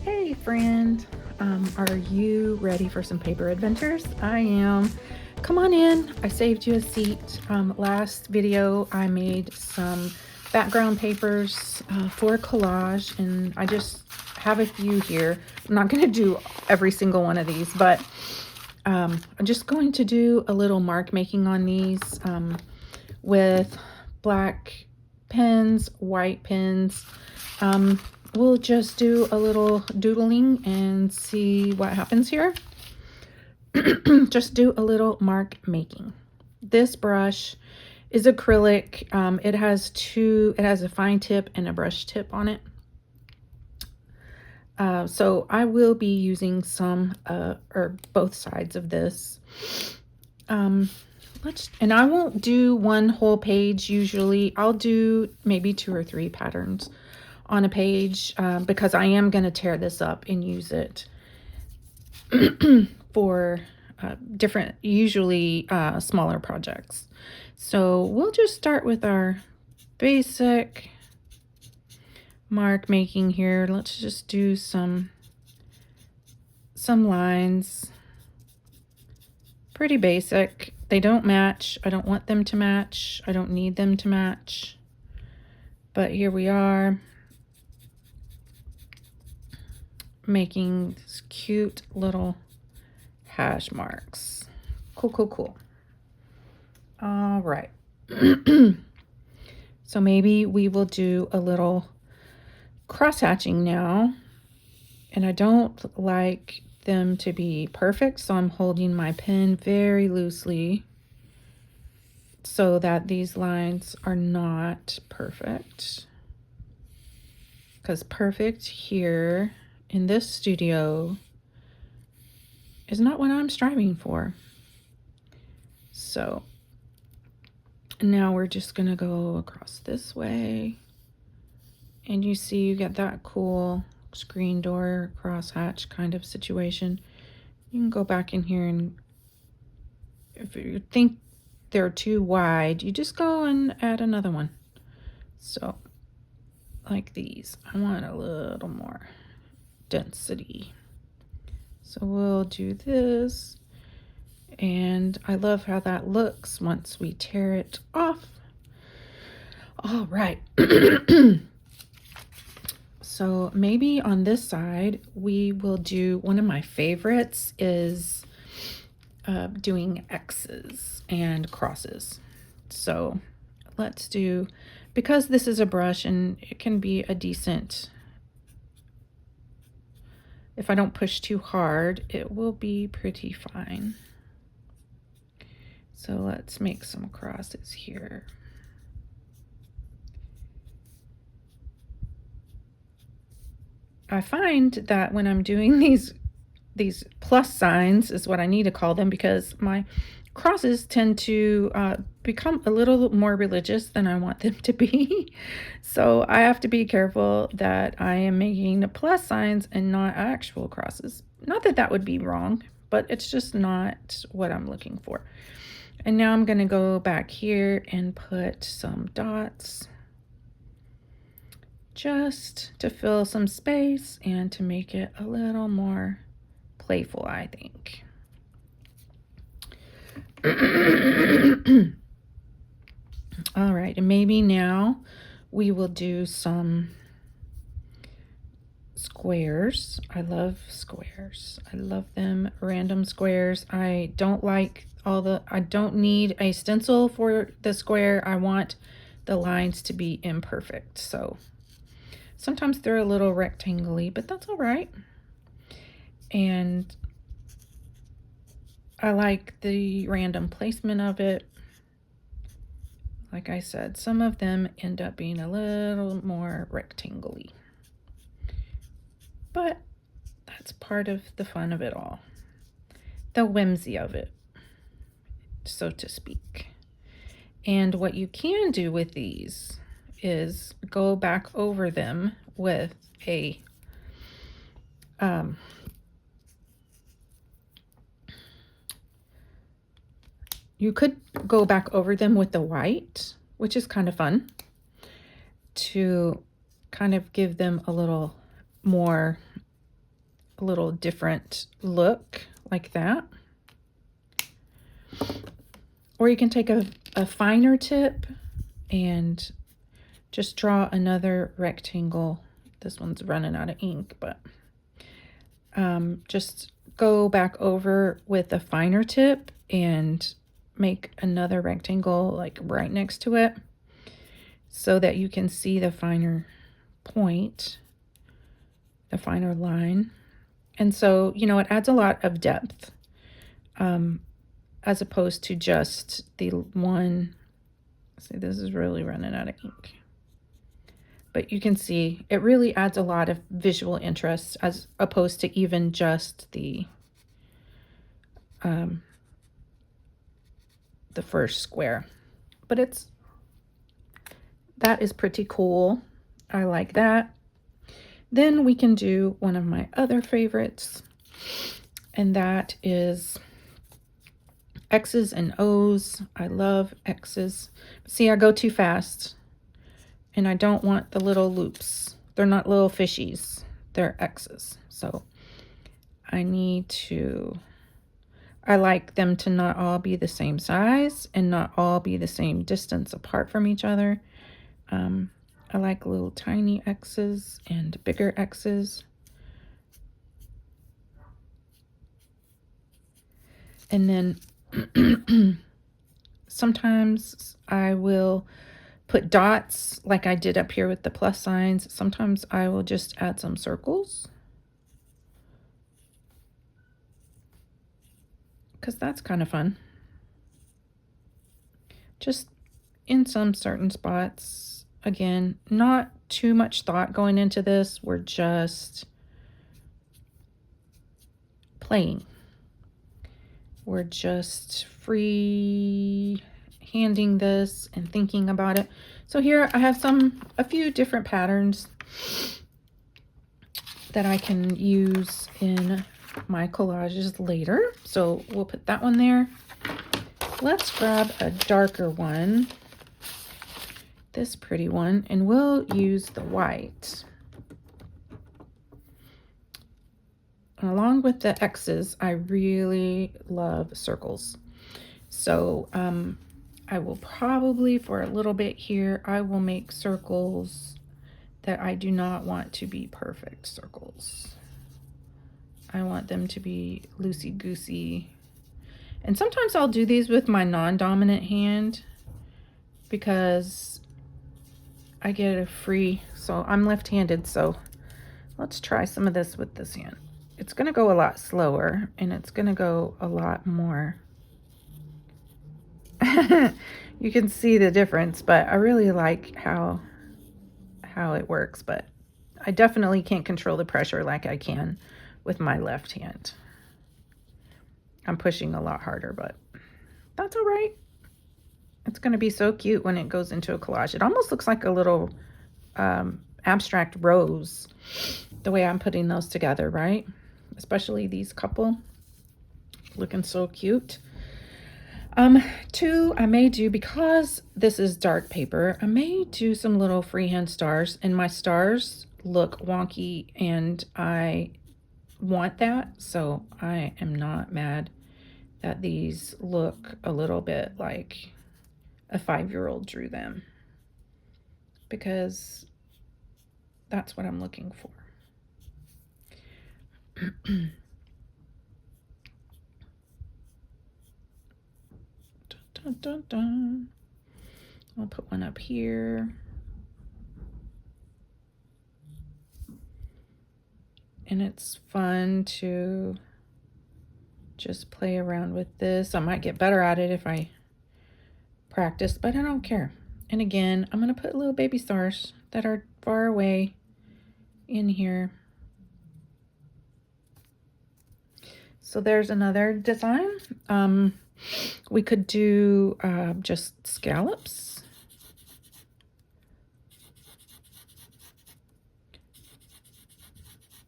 Hey friend, are you ready for some paper adventures? I am. Come on in. I saved you a seat. Last video I made some background papers for collage, and I just have a few here. I'm not going to do every single one of these, but I'm just going to do a little mark making on these with black pens, white pens. We'll just do a little doodling and see what happens here. Just do a little mark making. This brush is acrylic. It has a fine tip and a brush tip on it. So I will be using some or both sides of this. And I won't do one whole page usually. I'll do maybe 2 or 3 patterns on a page because I am going to tear this up and use it for different, usually smaller projects. So we'll just start with our basic mark making here. Let's just do some lines. Pretty basic. They don't match. I don't want them to match. I don't need them to match. But here we are, making these cute little hash marks. Cool. All right. So maybe we will do a little cross hatching now. And I don't like them to be perfect, so I'm holding my pen very loosely so that these lines are not perfect. Because perfect here in this studio is not what I'm striving for. So now we're just gonna go across this way, and you see you get that cool screen door crosshatch kind of situation. You can go back in here, and if you think they're too wide, you just go and add another one. So like these, I want a little more density. So we'll do this, and I love how that looks once we tear it off. All right. So maybe on this side, we will do, one of my favorites is doing X's and crosses. So let's do, because this is a brush and it can be a decent, if I don't push too hard, it will be pretty fine. So let's make some crosses here. I find that when I'm doing these plus signs is what I need to call them, because my crosses tend to become a little more religious than I want them to be. So I have to be careful that I am making the plus signs and not actual crosses. Not that that would be wrong, but it's just not what I'm looking for. And now I'm going to go back here and put some dots just to fill some space and to make it a little more playful, I think. All right, and maybe now we will do some squares. I love squares. I love them. Random squares. I don't like I don't need a stencil for the square. I want the lines to be imperfect. So sometimes they're a little rectangle-y, but that's all right. And I like the random placement of it. Like I said, some of them end up being a little more rectangle-y, but that's part of the fun of it all. The whimsy of it, so to speak. And what you can do with these is go back over them with a you could go back over them with the white, which is kind of fun, to kind of give them a little more a little different look like that. Or you can take a finer tip and just draw another rectangle. This one's running out of ink, but just go back over with a finer tip and make another rectangle like right next to it so that you can see the finer point, the finer line. And so, you know, it adds a lot of depth as opposed to just the one. See, this is really running out of ink. But you can see it really adds a lot of visual interest as opposed to even just the first square. But that is pretty cool. I like that. Then we can do one of my other favorites, and that is X's and O's. I love X's. See, I go too fast. And I don't want the little loops. They're not little fishies. They're X's. So I like them to not all be the same size and not all be the same distance apart from each other. I like little tiny X's and bigger X's. And then sometimes I will put dots like I did up here with the plus signs. Sometimes I will just add some circles because that's kind of fun. Just in some certain spots. Again, not too much thought going into this. We're just playing. We're just free handing this and thinking about it. So here I have a few different patterns that I can use in my collages later. So we'll put that one there. Let's grab a darker one, this pretty one, and we'll use the white. Along with the X's, I really love circles. So I will probably, for a little bit here, I will make circles that I do not want to be perfect circles. I want them to be loosey-goosey. And sometimes I'll do these with my non-dominant hand because I get a free, so I'm left-handed, so let's try some of this with this hand. It's going to go a lot slower, and it's going to go a lot more. You can see the difference, but I really like how it works, but I definitely can't control the pressure like I can with my left hand. I'm pushing a lot harder, but that's all right. It's going to be so cute when it goes into a collage. It almost looks like a little abstract rose, the way I'm putting those together, right? Especially these couple, looking so cute. Two, I may do, because this is dark paper, I may do some little freehand stars, and my stars look wonky, and I want that, so I am not mad that these look a little bit like a 5-year-old drew them, because that's what I'm looking for. Dun, dun, dun. I'll put one up here. And it's fun to just play around with this. I might get better at it if I practice, but I don't care. And again, I'm going to put little baby stars that are far away in here. So there's another design. We could do just scallops.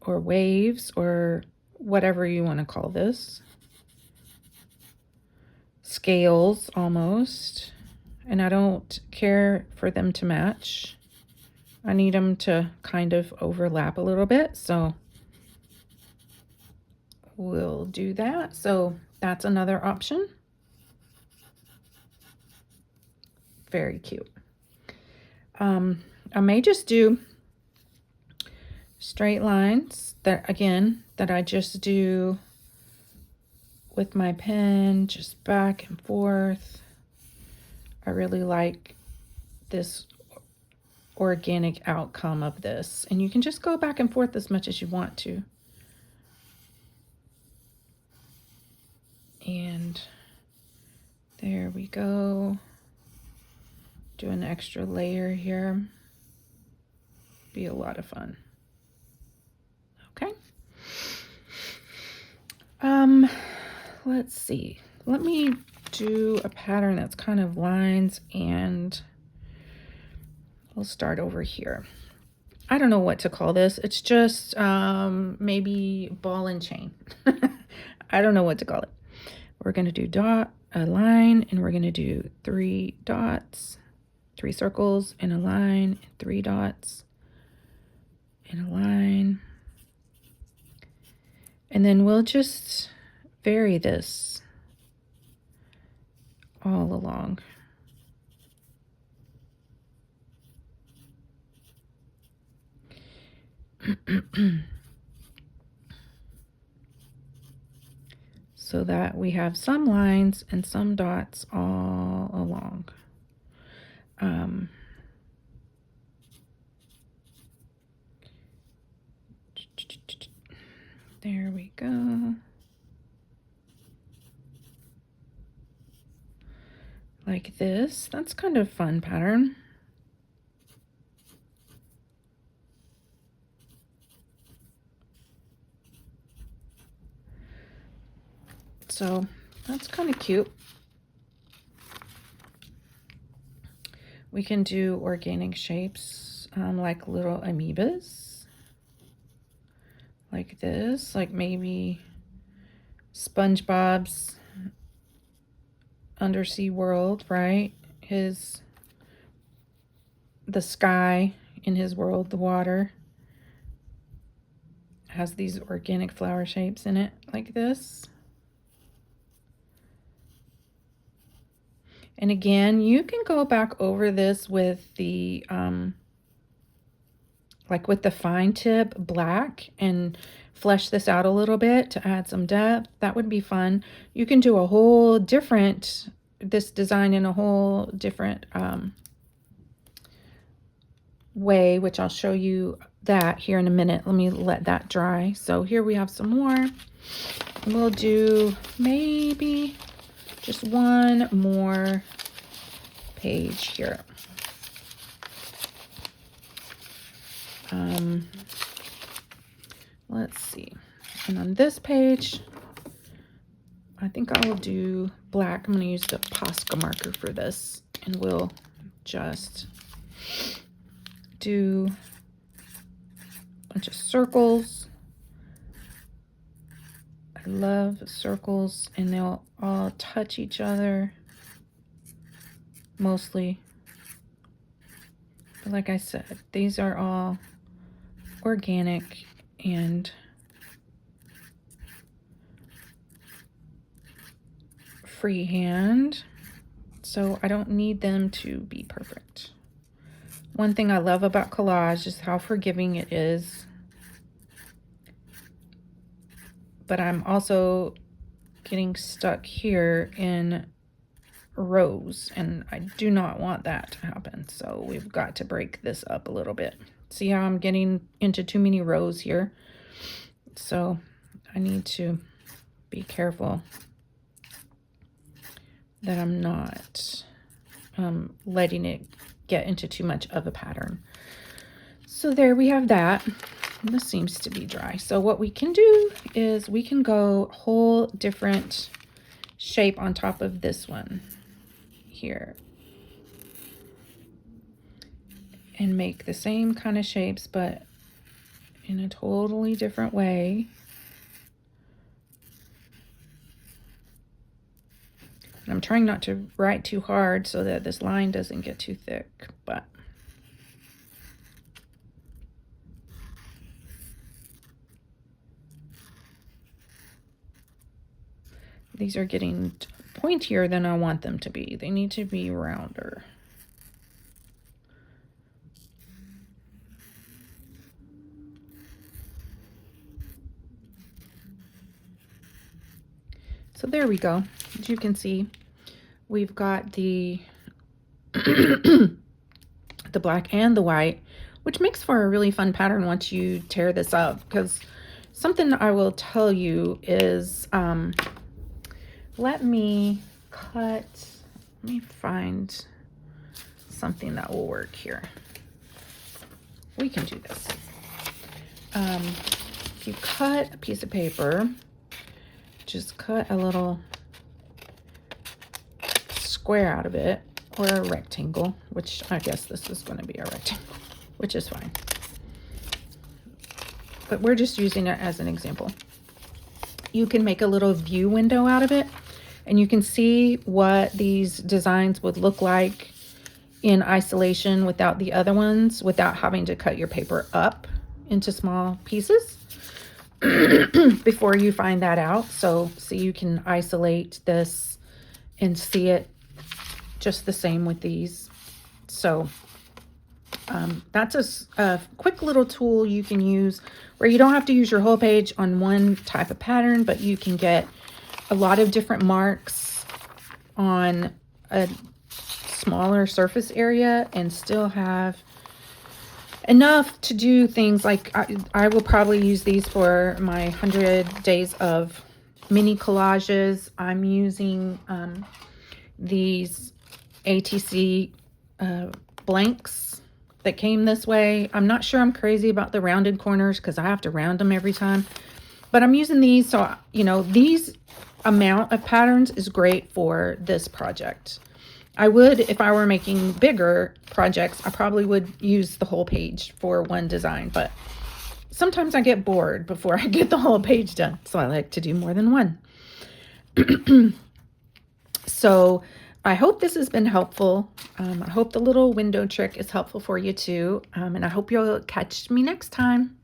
Or waves, or whatever you want to call this. Scales, almost. And I don't care for them to match. I need them to kind of overlap a little bit, so we'll do that. So that's another option. Very cute. I may just do straight lines that I just do with my pen, just back and forth. I really like this organic outcome of this, and you can just go back and forth as much as you want to. And there we go. Do an extra layer here. Be a lot of fun. Okay. Let's see. Let me do a pattern that's kind of lines, and we'll start over here. I don't know what to call this. It's just maybe ball and chain. I don't know what to call it. We're going to do a line, and we're going to do 3 dots, 3 circles, and a line, 3 dots, and a line. And then we'll just vary this all along. So that we have some lines and some dots all along. There we go. Like this. That's kind of a fun pattern. So that's kind of cute. We can do organic shapes like little amoebas. Like this, like maybe SpongeBob's undersea world, right? The sky in his world, the water, has these organic flower shapes in it, like this. And again, you can go back over this with the, like with the fine tip black, and flesh this out a little bit to add some depth. That would be fun. You can do a whole different, this design in a whole different way, which I'll show you that here in a minute. Let me let that dry. So here we have some more. We'll do maybe just one more page here. Let's see. And on this page, I think I will do black. I'm going to use the Posca marker for this, and we'll just do a bunch of circles. I love circles, and they'll all touch each other mostly. But like I said, these are all organic and freehand, so I don't need them to be perfect. One thing I love about collage is how forgiving it is, but I'm also getting stuck here in rows, and I do not want that to happen. So we've got to break this up a little bit. See how I'm getting into too many rows here? So I need to be careful that I'm not letting it get into too much of a pattern. So there we have that. This seems to be dry. So what we can do is we can go whole different shape on top of this one here, and make the same kind of shapes, but in a totally different way. And I'm trying not to write too hard so that this line doesn't get too thick, but These are getting pointier than I want them to be. They need to be rounder. So there we go. As you can see, we've got the the black and the white, which makes for a really fun pattern once you tear this up. Because something I will tell you is, let me find something that will work here. We can do this. If you cut a piece of paper, just cut a little square out of it, or a rectangle, which I guess this is going to be a rectangle, which is fine. But we're just using it as an example. You can make a little view window out of it, and you can see what these designs would look like in isolation without the other ones, without having to cut your paper up into small pieces before you find that out. So you can isolate this and see it just the same with these. So that's a quick little tool you can use where you don't have to use your whole page on one type of pattern, but you can get a lot of different marks on a smaller surface area and still have enough to do things like I will probably use these for my 100 days of mini collages. I'm using these ATC blanks that came this way. I'm not sure I'm crazy about the rounded corners because I have to round them every time, but I'm using these. So, you know, these amount of patterns is great for this project. I would, if I were making bigger projects, I probably would use the whole page for one design, but sometimes I get bored before I get the whole page done. So I like to do more than one. So I hope this has been helpful. I hope the little window trick is helpful for you too. And I hope you'll catch me next time.